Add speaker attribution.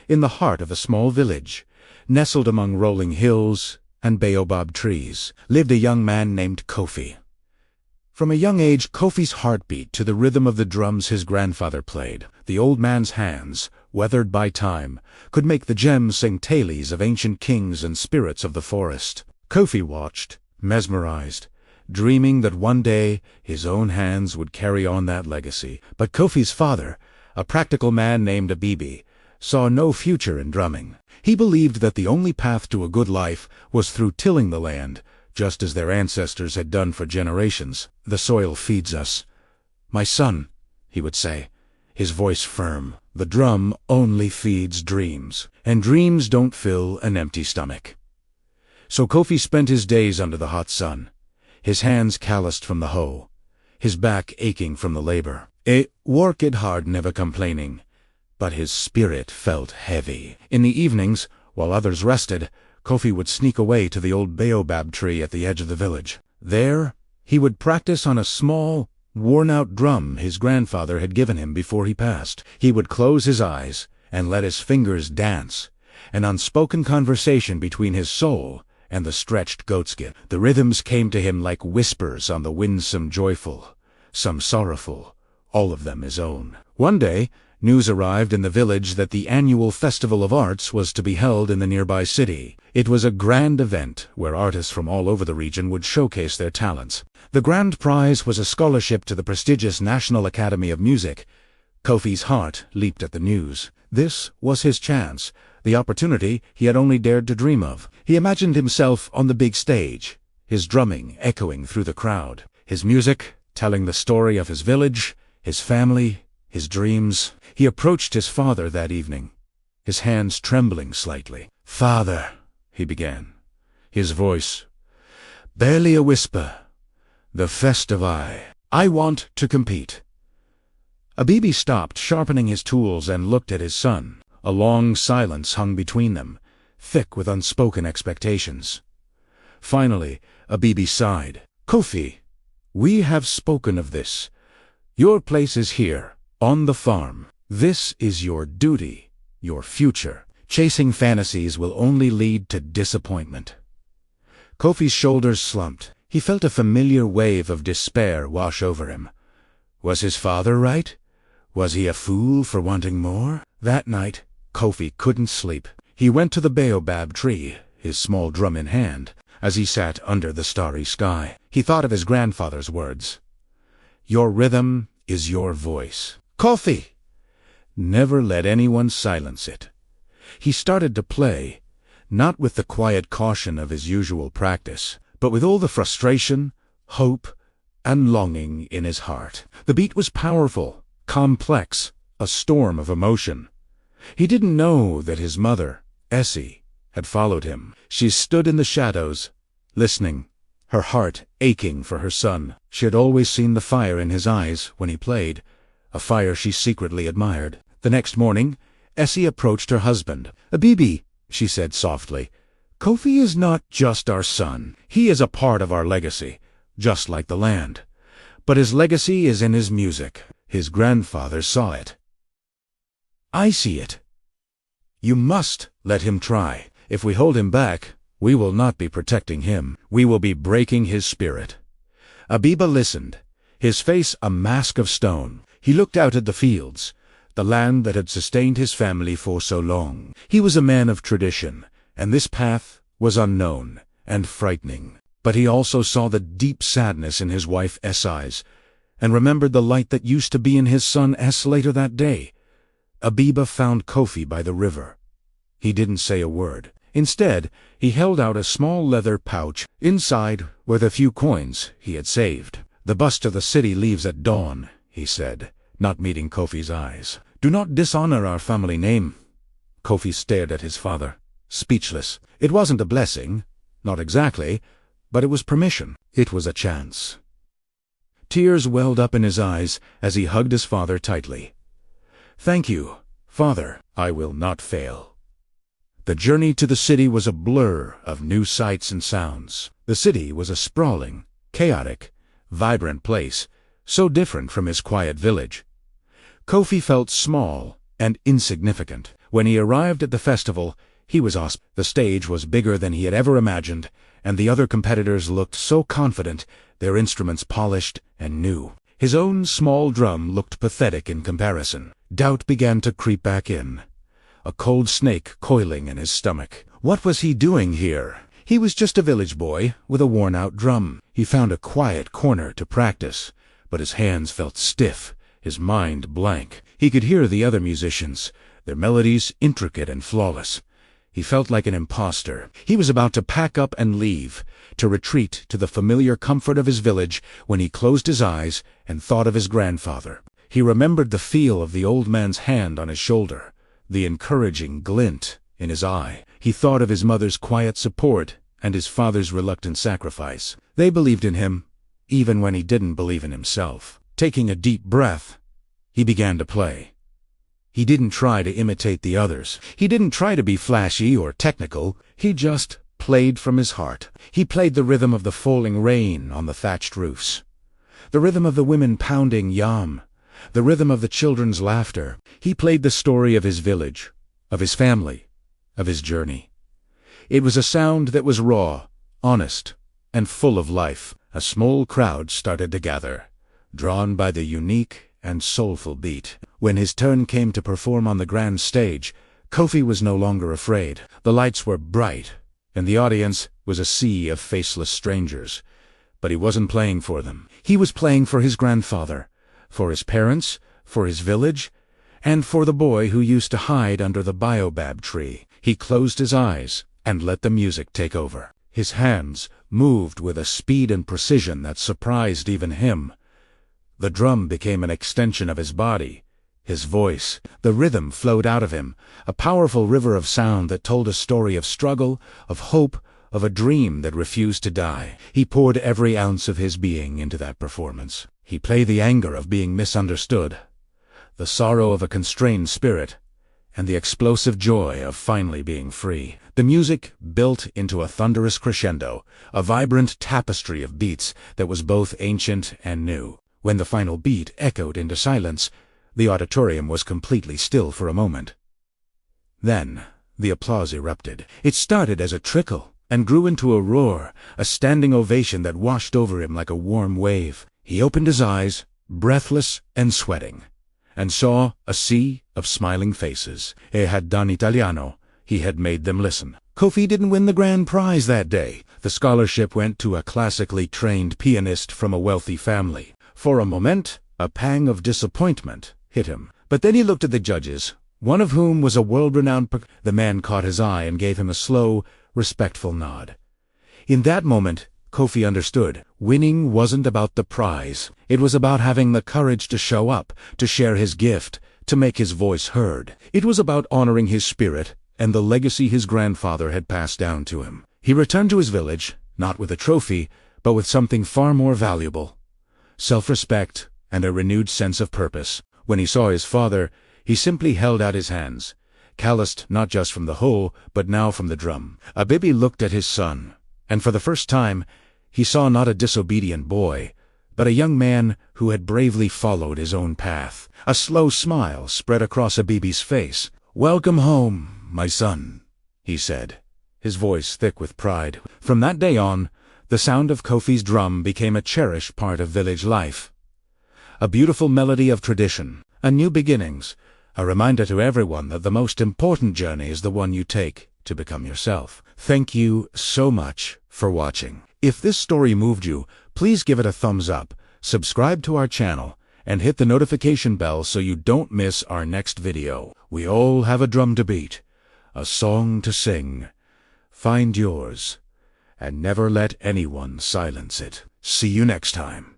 Speaker 1: in the heart of a small village, nestled among rolling hills and baobab trees, lived a young man named Kofi. From a young age, Kofi's heart beat to the rhythm of the drums his grandfather played. The old man's hands, weathered by time, could make the gems sing tales of ancient kings and spirits of the forest. Kofi watched, mesmerized, dreaming that one day his own hands would carry on that legacy. But Kofi's father, a practical man named Abibi, saw no future in drumming. He believed that the only path to a good life was through tilling the land, just as their ancestors had done for generations. "The soil feeds us. My son," he would say, his voice firm, "the drum only feeds dreams, and dreams don't fill an empty stomach." So Kofi spent his days under the hot sun, his hands calloused from the hoe, his back aching from the labor. He worked hard, never complaining, but his spirit felt heavy. In the evenings, while others rested, Kofi would sneak away to the old baobab tree at the edge of the village. There, he would practice on a small, worn-out drum his grandfather had given him before he passed. He would close his eyes and let his fingers dance, an unspoken conversation between his soul and the stretched goatskin. The rhythms came to him like whispers on the wind, some joyful, some sorrowful, all of them his own. One day, news arrived in the village that the annual Festival of Arts was to be held in the nearby city. It was a grand event where artists from all over the region would showcase their talents. The grand prize was a scholarship to the prestigious National Academy of Music. Kofi's heart leaped at the news. This was his chance, the opportunity he had only dared to dream of. He imagined himself on the big stage, his drumming echoing through the crowd, his music telling the story of his village, his family, his dreams. He approached his father that evening, his hands trembling slightly. "Father," he began, his voice barely a whisper, "the festival. I want to compete." Abibi stopped sharpening his tools and looked at his son. A long silence hung between them, thick with unspoken expectations. Finally, Abibi sighed. "Kofi, we have spoken of this. Your place is here, on the farm. This is your duty, your future. Chasing fantasies will only lead to disappointment." Kofi's shoulders slumped. He felt a familiar wave of despair wash over him. Was his father right? Was he a fool for wanting more? That night, Kofi couldn't sleep. He went to the baobab tree, his small drum in hand. As he sat under the starry sky, he thought of his grandfather's words. "Your rhythm is your voice. Kofi! Never let anyone silence it." He started to play, not with the quiet caution of his usual practice, but with all the frustration, hope, and longing in his heart. The beat was powerful, complex, a storm of emotion. He didn't know that his mother, Essie, had followed him. She stood in the shadows, listening, her heart aching for her son. She had always seen the fire in his eyes when he played, a fire she secretly admired. The next morning, Essie approached her husband. "Abibi," she said softly, "Kofi is not just our son. He is a part of our legacy, just like the land. But his legacy is in his music. His grandfather saw it. I see it. You must let him try. If we hold him back, we will not be protecting him. We will be breaking his spirit." Abiba listened, his face a mask of stone. He looked out at the fields, the land that had sustained his family for so long. He was a man of tradition, and this path was unknown and frightening. But he also saw the deep sadness in his wife S' eyes, and remembered the light that used to be in his son S later that day. Abiba found Kofi by the river. He didn't say a word. Instead, he held out a small leather pouch. Inside were the few coins he had saved. "The bus to the city leaves at dawn," he said, not meeting Kofi's eyes. "Do not dishonor our family name." Kofi stared at his father, speechless. It wasn't a blessing, not exactly, but it was permission. It was a chance. Tears welled up in his eyes as he hugged his father tightly. "Thank you, Father. I will not fail." The journey to the city was a blur of new sights and sounds. The city was a sprawling, chaotic, vibrant place, so different from his quiet village. Kofi felt small and insignificant. When he arrived at the festival, he was awesome. The stage was bigger than he had ever imagined, and the other competitors looked so confident, their instruments polished and new. His own small drum looked pathetic in comparison. Doubt began to creep back in, a cold snake coiling in his stomach. What was he doing here? He was just a village boy with a worn-out drum. He found a quiet corner to practice, but his hands felt stiff, his mind blank. He could hear the other musicians, their melodies intricate and flawless. He felt like an imposter. He was about to pack up and leave, to retreat to the familiar comfort of his village, when he closed his eyes and thought of his grandfather. He remembered the feel of the old man's hand on his shoulder, the encouraging glint in his eye. He thought of his mother's quiet support and his father's reluctant sacrifice. They believed in him, even when he didn't believe in himself. Taking a deep breath, he began to play. He didn't try to imitate the others. He didn't try to be flashy or technical. He just played from his heart. He played the rhythm of the falling rain on the thatched roofs, the rhythm of the women pounding yam, the rhythm of the children's laughter. He played the story of his village, of his family, of his journey. It was a sound that was raw, honest, and full of life. A small crowd started to gather, drawn by the unique and soulful beat. When his turn came to perform on the grand stage, Kofi was no longer afraid. The lights were bright, and the audience was a sea of faceless strangers. But he wasn't playing for them. He was playing for his grandfather, for his parents, for his village, and for the boy who used to hide under the baobab tree. He closed his eyes and let the music take over. His hands moved with a speed and precision that surprised even him. The drum became an extension of his body. His voice, the rhythm flowed out of him, a powerful river of sound that told a story of struggle, of hope, of a dream that refused to die. He poured every ounce of his being into that performance. He played the anger of being misunderstood, the sorrow of a constrained spirit, and the explosive joy of finally being free. The music built into a thunderous crescendo, a vibrant tapestry of beats that was both ancient and new. When the final beat echoed into silence, the auditorium was completely still for a moment. Then the applause erupted. It started as a trickle and grew into a roar, a standing ovation that washed over him like a warm wave. He opened his eyes, breathless and sweating, and saw a sea of smiling faces. He had done Italiano. He had made them listen. Kofi didn't win the grand prize that day. The scholarship went to a classically trained pianist from a wealthy family. For a moment, a pang of disappointment hit him. But then he looked at the judges, one of whom was a world-renowned The man caught his eye and gave him a slow, respectful nod. In that moment, Kofi understood. Winning wasn't about the prize. It was about having the courage to show up, to share his gift, to make his voice heard. It was about honoring his spirit and the legacy his grandfather had passed down to him. He returned to his village, not with a trophy, but with something far more valuable: self-respect and a renewed sense of purpose. When he saw his father, he simply held out his hands, calloused not just from the hole, but now from the drum. Abibi looked at his son, and for the first time, he saw not a disobedient boy, but a young man who had bravely followed his own path. A slow smile spread across Abibi's face. "Welcome home, my son," he said, his voice thick with pride. From that day on, the sound of Kofi's drum became a cherished part of village life. A beautiful melody of tradition, a new beginnings, a reminder to everyone that the most important journey is the one you take to become yourself. Thank you so much for watching. If this story moved you, please give it a thumbs up, subscribe to our channel, and hit the notification bell so you don't miss our next video. We all have a drum to beat, a song to sing. Find yours, and never let anyone silence it. See you next time.